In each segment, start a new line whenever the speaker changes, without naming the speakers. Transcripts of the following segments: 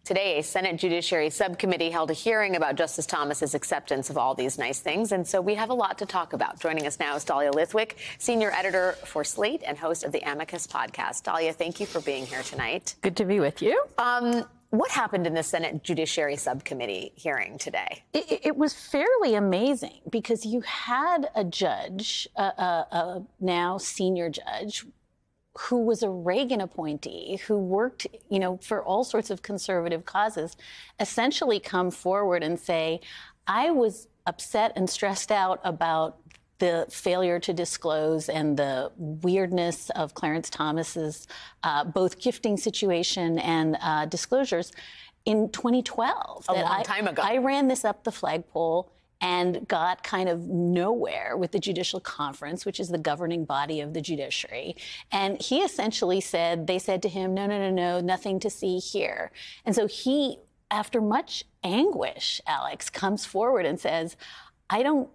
Today, a Senate Judiciary Subcommittee held a hearing about Justice Thomas's acceptance of all these nice things, and so we have a lot to talk about. Joining us now is Dahlia Lithwick, senior editor for Slate and host of the Amicus podcast. Dahlia, thank you for being here tonight.
Good to be with you.
What happened in the Senate Judiciary Subcommittee hearing today?
It was fairly amazing because you had a judge, a now senior judge, who was a Reagan appointee, who worked, for all sorts of conservative causes, essentially come forward and say, I was upset and stressed out about the failure to disclose and the weirdness of Clarence Thomas's both gifting situation and disclosures in 2012.
A long time ago.
I ran this up the flagpole and got kind of nowhere with the Judicial Conference, which is the governing body of the judiciary. And he essentially said, they said to him, no, nothing to see here. And so he, after much anguish, Alex, comes forward and says, I don't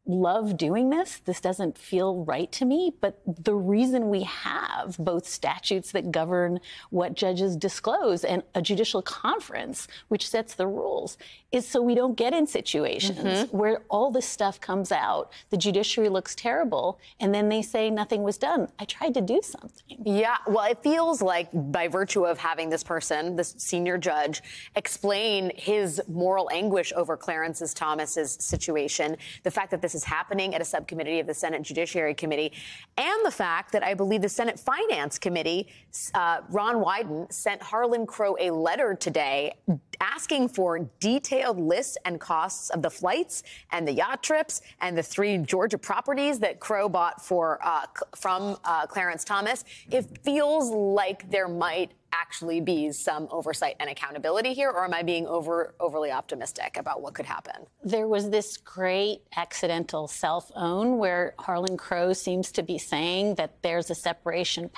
love doing this. This doesn't feel right to me. But the reason we have both statutes that govern what judges disclose and a judicial conference, which sets the rules, is so we don't get in situations where all this stuff comes out, the judiciary looks terrible, and then they say nothing was done. I tried to do something.
Yeah, well, it feels like by virtue of having this person, this senior judge, explain his moral anguish over Clarence Thomas's situation, the fact that this is happening at a subcommittee of the Senate Judiciary Committee, and the fact that I believe the Senate Finance Committee, Ron Wyden, sent Harlan Crow a letter today asking for detailed lists and costs of the flights and the yacht trips and the 3 Georgia properties that Crow bought from Clarence Thomas. It feels like there might actually be some oversight and accountability here, or am I being overly optimistic about what could happen?
There was this great accidental self-own where Harlan Crow seems to be saying that there's a separation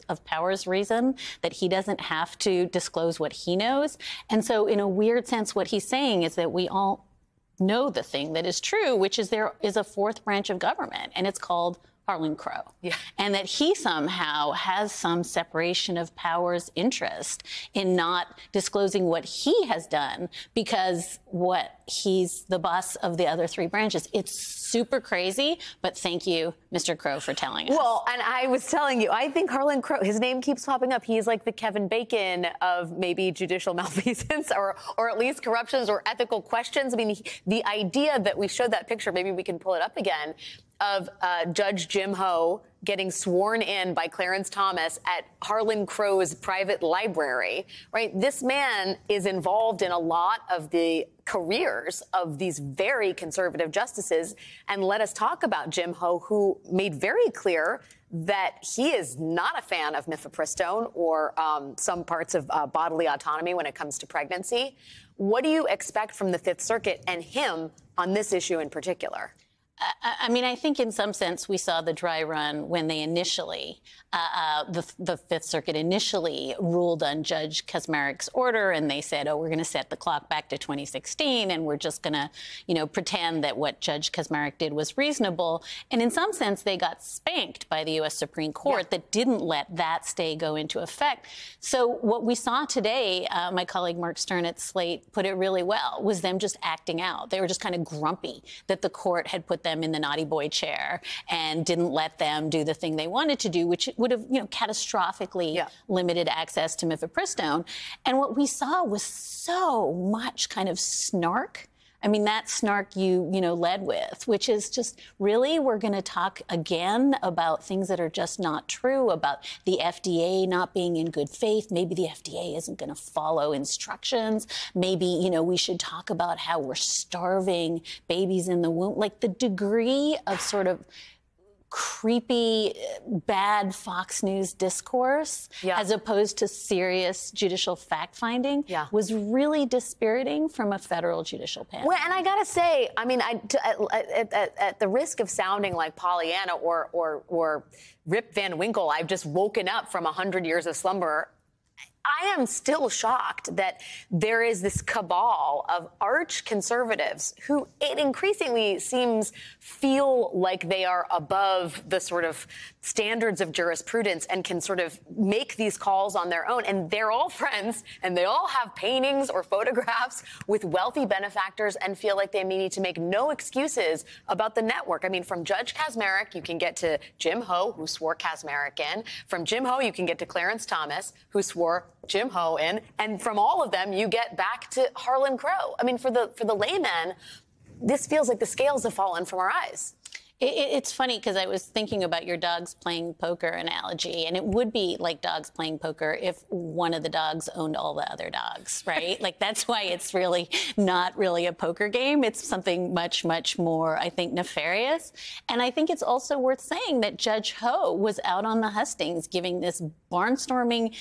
of powers reason, that he doesn't have to disclose what he knows. And so in a weird sense, what he's saying is that we all know the thing that is true, which is there is a fourth branch of government, and it's called Harlan Crow. Yeah. And that he somehow has some separation of powers interest in not disclosing what he has done because he's the boss of the other 3 branches. It's super crazy, but thank you, Mr. Crow, for telling us.
Well, and I was telling you, I think Harlan Crow, his name keeps popping up. He's like the Kevin Bacon of maybe judicial malfeasance or at least corruptions or ethical questions. I mean, the idea that we showed that picture, maybe we can pull it up again, of Judge Jim Ho getting sworn in by Clarence Thomas at Harlan Crow's private library, right? This man is involved in a lot of the careers of these very conservative justices. And let us talk about Jim Ho, who made very clear that he is not a fan of mifepristone or some parts of bodily autonomy when it comes to pregnancy. What do you expect from the Fifth Circuit and him on this issue in particular?
I mean, I think in some sense we saw the dry run when they initially, the Fifth Circuit initially ruled on Judge Kaczmarek's order, and they said, oh, we're going to set the clock back to 2016, and we're just going to, pretend that what Judge Kaczmarek did was reasonable. And in some sense, they got spanked by the U.S. Supreme Court that didn't let that stay go into effect. So what we saw today, my colleague Mark Stern at Slate put it really well, was them just acting out. They were just kind of grumpy that the court had put them in the naughty boy chair and didn't let them do the thing they wanted to do, which would have, catastrophically limited access to mifepristone. And what we saw was so much kind of snark. I mean, that snark you led with, which is just, really, we're going to talk again about things that are just not true, about the FDA not being in good faith. Maybe the FDA isn't going to follow instructions. Maybe, we should talk about how we're starving babies in the womb. Like the degree of sort of creepy, bad Fox News discourse, as opposed to serious judicial fact-finding, was really dispiriting from a federal judicial panel.
Well, and I gotta say, I mean, at the risk of sounding like Pollyanna or Rip Van Winkle, I've just woken up from 100 years of slumber. I am still shocked that there is this cabal of arch conservatives who it increasingly seems feel like they are above the sort of standards of jurisprudence and can sort of make these calls on their own. And they're all friends and they all have paintings or photographs with wealthy benefactors and feel like they need to make no excuses about the network. I mean, from Judge Kacsmaryk, you can get to Jim Ho, who swore Kacsmaryk in. From Jim Ho, you can get to Clarence Thomas, who swore Jim Ho in. And from all of them, you get back to Harlan Crow. I mean, for the layman, this feels like the scales have fallen from our eyes.
It's funny because I was thinking about your dogs playing poker analogy, and it would be like dogs playing poker if one of the dogs owned all the other dogs, right? Like, that's why it's really not really a poker game. It's something much, much more, I think, nefarious. And I think it's also worth saying that Judge Ho was out on the hustings giving this barnstorming,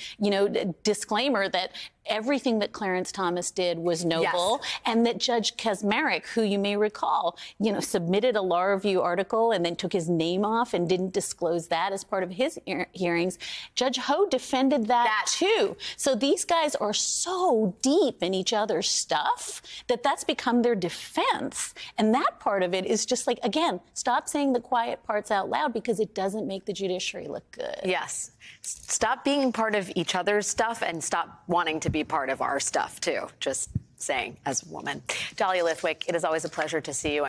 disclaimer that everything that Clarence Thomas did was noble, yes, and that Judge Kacsmaryk, who you may recall, submitted a law review article and then took his name off and didn't disclose that as part of his hearings. Judge Ho defended that too. So these guys are so deep in each other's stuff that that's become their defense. And that part of it is just like, again, stop saying the quiet parts out loud because it doesn't make the judiciary look good.
Yes. Stop being part of each other's stuff and stop wanting to be part of our stuff, too. Just saying, as a woman. Dahlia Lithwick, it is always a pleasure to see you.